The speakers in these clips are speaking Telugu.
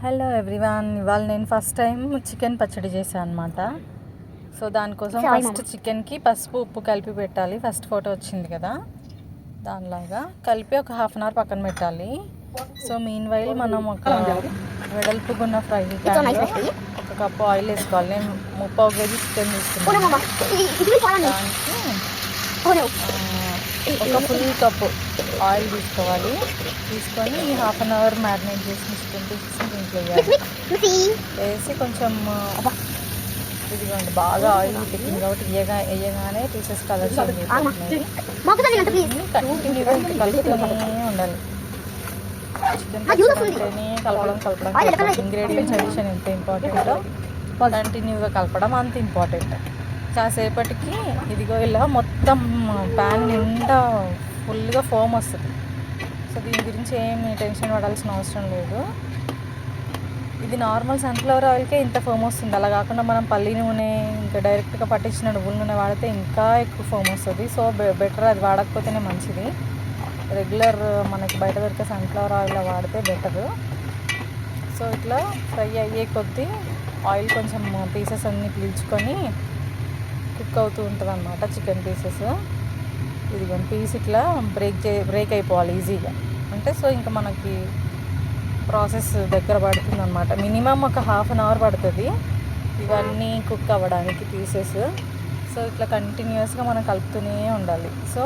హలో ఎవ్రీవన్, ఇవాళ నేను ఫస్ట్ టైం చికెన్ పచ్చడి చేశాను అనమాట. సో దానికోసం ఫస్ట్ చికెన్కి పసుపు ఉప్పు కలిపి పెట్టాలి. ఫస్ట్ ఫోటో వచ్చింది కదా, దానిలాగా కలిపి ఒక హాఫ్ అన్ అవర్ పక్కన పెట్టాలి. సో మీన్ వైల్ మనం ఒక వెడల్పుగున్న ఫ్రై ప్యాన్లో ఒక కప్పు ఆయిల్ వేసుకోవాలి. నేను 30 kg చికెన్ తీసుకున్నాను. దానికి ఒక ఫుల్ కప్పు ఆయిల్ తీసుకోవాలి. తీసుకొని హాఫ్ అన్ అవర్ మ్యారినేట్ చేసిన చికెన్ పీసెస్ని దీంట్లో వేసి కొంచెం ఇదిగోండి, బాగా ఆయిల్ పెట్టింది కాబట్టి వేయగానే పీసెస్ కలర్ చేంజ్ అయిపోతున్నాయి. కంటిన్యూగా కలుపుతూనే ఉండాలి. చికెన్ పీసెస్ కలపడం ఇంగ్రీడియంట్స్ అడిషన్ ఎంత ఇంపార్టెంటో కంటిన్యూగా కలపడం అంత ఇంపార్టెంట్. కాసేపటికి ఇదిగో ఇలా మొత్తం ప్యాన్ నిండా ఫుల్గా ఫోమ్ వస్తుంది. సో దీని గురించి ఏమి టెన్షన్ పడాల్సిన అవసరం లేదు. ఇది నార్మల్ సన్ఫ్లవర్ ఆయిల్కే ఇంత ఫోమ్ వస్తుంది. అలా కాకుండా మనం పల్లి నూనె ఇంకా డైరెక్ట్గా పట్టించిన నువ్వుల నూనె వాడితే ఇంకా ఎక్కువ ఫోమ్ వస్తుంది. సో బెటర్ అది వాడకపోతేనే మంచిది. రెగ్యులర్ మనకి బయట దొరికే సన్ఫ్లవర్ ఆయిల్ వాడితే బెటరు. సో ఇట్లా ఫ్రై అయ్యే కొద్దీ ఆయిల్ కొంచెం పీసెస్ అన్నీ పీల్చుకొని కుక్ అవుతూ ఉంటుంది అన్నమాట చికెన్ పీసెస్. ఇది పీస్ ఇట్లా బ్రేక్ అయిపోవాలి ఈజీగా. అంటే సో ఇంకా మనకి ప్రాసెస్ దగ్గర పడుతుంది అనమాట. మినిమం ఒక హాఫ్ అన్ అవర్ పడుతుంది ఇవన్నీ కుక్ అవ్వడానికి పీసెస్. సో ఇట్లా కంటిన్యూస్గా మనం కలుపుతూనే ఉండాలి. సో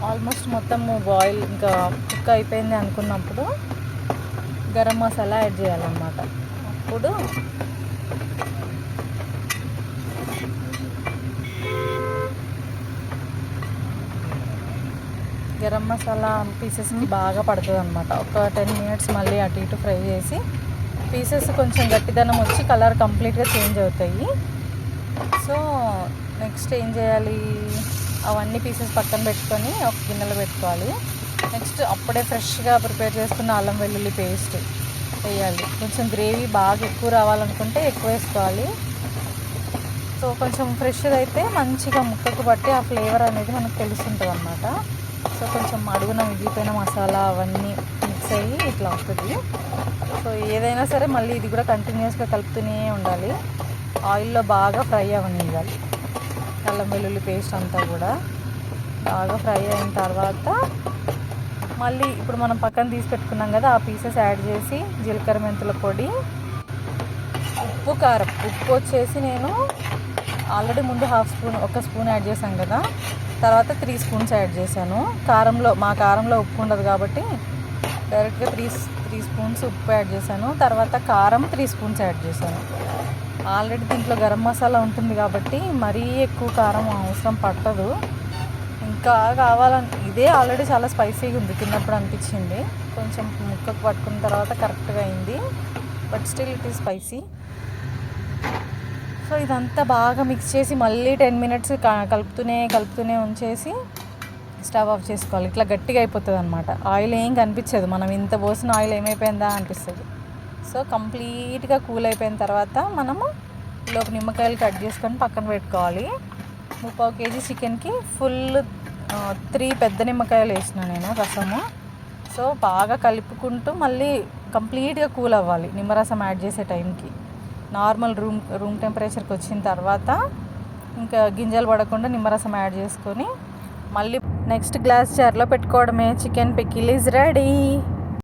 ఆల్మోస్ట్ మొత్తం బాయిల్ ఇంకా కుక్ అయిపోయింది అనుకున్నప్పుడు గరం మసాలా యాడ్ చేయాలన్నమాట. అప్పుడు గరం మసాలా పీసెస్కి బాగా పడుతుంది అనమాట. ఒక 10 minutes మళ్ళీ అటు ఇటు ఫ్రై చేసి పీసెస్ కొంచెం గట్టిదనం వచ్చి కలర్ కంప్లీట్గా చేంజ్ అవుతాయి. సో నెక్స్ట్ ఏం చేయాలి, అవన్నీ పీసెస్ పక్కన పెట్టుకొని ఒక గిన్నెలో పెట్టుకోవాలి. నెక్స్ట్ అప్పుడే ఫ్రెష్గా ప్రిపేర్ చేసుకున్న అల్లం వెల్లుల్లి పేస్ట్ వేయాలి. కొంచెం గ్రేవీ బాగా ఎక్కువ రావాలనుకుంటే ఎక్కువ వేసుకోవాలి. సో కొంచెం ఫ్రెష్గా అయితే మంచిగా ముక్కకు బట్టి ఆ ఫ్లేవర్ అనేది మనకు తెలుస్తుంటుంది అన్నమాట. సో కొంచెం అడుగున మిగిలిపోయిన మసాలా అవన్నీ మిక్స్ అయ్యి ఇట్లా వస్తుంది. సో ఏదైనా సరే మళ్ళీ ఇది కూడా కంటిన్యూస్గా కలుపుతూనే ఉండాలి. ఆయిల్లో బాగా ఫ్రై అవ్వనివ్వాలి. అల్లం వెల్లుల్లి పేస్ట్ అంతా కూడా బాగా ఫ్రై అయిన తర్వాత మళ్ళీ ఇప్పుడు మనం పక్కన తీసి పెట్టుకున్నాం కదా, ఆ పీసెస్ యాడ్ చేసి జీలకర్ర మెంతుల పొడి, ఉప్పు, కారం. ఉప్పు వచ్చేసి నేను ఆల్రెడీ ముందు ఒక స్పూన్ యాడ్ చేశాను కదా, తర్వాత 3 spoons యాడ్ చేశాను. మా కారంలో ఉప్పు ఉండదు కాబట్టి డైరెక్ట్గా 3 spoons ఉప్పు యాడ్ చేశాను. తర్వాత కారం 3 spoons యాడ్ చేశాను. ఆల్రెడీ దీంట్లో గరం మసాలా ఉంటుంది కాబట్టి మరీ ఎక్కువ కారం అవసరం పట్టదు. ఇంకా కావాలని ఇదే ఆల్రెడీ చాలా స్పైసీగా ఉంది, తిన్నప్పుడు అనిపించింది. కొంచెం ముక్కకు పట్టుకున్న తర్వాత కరెక్ట్గా అయింది, but still it is spicy. So ఇదంతా బాగా మిక్స్ చేసి మళ్ళీ 10 minutes కలుపుతూనే ఉంచేసి స్టవ్ ఆఫ్ చేసుకోవాలి. ఇట్లా గట్టిగా అయిపోతుంది అనమాట. ఆయిల్ ఏం కనిపించదు, మనం ఇంత పోసిన ఆయిల్ ఏమైపోయిందా అనిపిస్తుంది. సో కంప్లీట్గా కూల్ అయిపోయిన తర్వాత మనము ఒక నిమ్మకాయలు కట్ చేసుకొని పక్కన పెట్టుకోవాలి. 30 kg చికెన్కి ఫుల్ 3 పెద్ద నిమ్మకాయలు వేసిన నేను రసము. సో బాగా కలుపుకుంటూ మళ్ళీ కంప్లీట్గా కూల్ అవ్వాలి నిమ్మరసం యాడ్ చేసే టైంకి. నార్మల్ రూమ్ టెంపరేచర్కి వచ్చిన తర్వాత ఇంకా గింజలు పడకుండా నిమ్మరసం యాడ్ చేసుకొని మళ్ళీ నెక్స్ట్ గ్లాస్ జార్లో పెట్టుకోవడమే. Chicken pickle is ready.